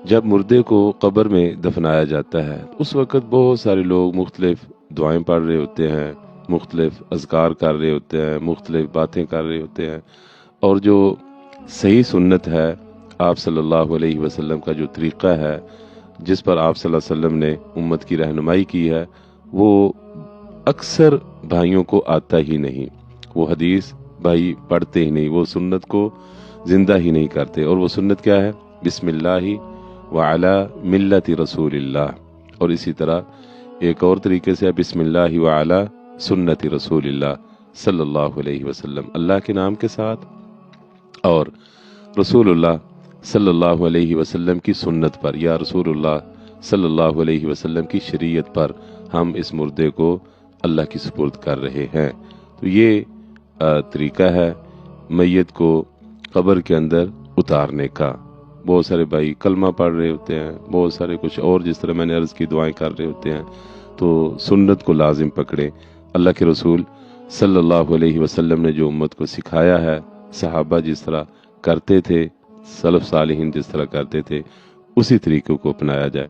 جب مردے کو قبر میں دفنایا جاتا ہے اس وقت بہت سارے لوگ مختلف دعائیں پڑھ رہے ہوتے ہیں، مختلف اذکار کر رہے ہوتے ہیں، مختلف باتیں کر رہے ہوتے ہیں، اور جو صحیح سنت ہے، آپ صلی اللہ علیہ وسلم کا جو طریقہ ہے جس پر آپ صلی اللہ علیہ وسلم نے امت کی رہنمائی کی ہے، وہ اکثر بھائیوں کو آتا ہی نہیں، وہ حدیث بھائی پڑھتے ہی نہیں، وہ سنت کو زندہ ہی نہیں کرتے۔ اور وہ سنت کیا ہے؟ بسم اللہ وعلی ملت رسول اللہ، اور اسی طرح ایک اور طریقے سے بسم اللہ وعلی سنت رسول اللہ صلی اللہ علیہ وسلم، اللہ کے نام کے ساتھ اور رسول اللہ صلی اللہ علیہ وسلم کی سنت پر، یا رسول اللہ صلی اللہ علیہ وسلم کی شریعت پر ہم اس مردے کو اللہ کی سپرد کر رہے ہیں۔ تو یہ طریقہ ہے میت کو قبر کے اندر اتارنے کا۔ بہت سارے بھائی کلمہ پڑھ رہے ہوتے ہیں، بہت سارے کچھ اور جس طرح میں نے عرض کی دعائیں کر رہے ہوتے ہیں، تو سنت کو لازم پکڑے۔ اللہ کے رسول صلی اللہ علیہ وسلم نے جو امت کو سکھایا ہے، صحابہ جس طرح کرتے تھے، سلف صالحین جس طرح کرتے تھے، اسی طریقے کو اپنایا جائے۔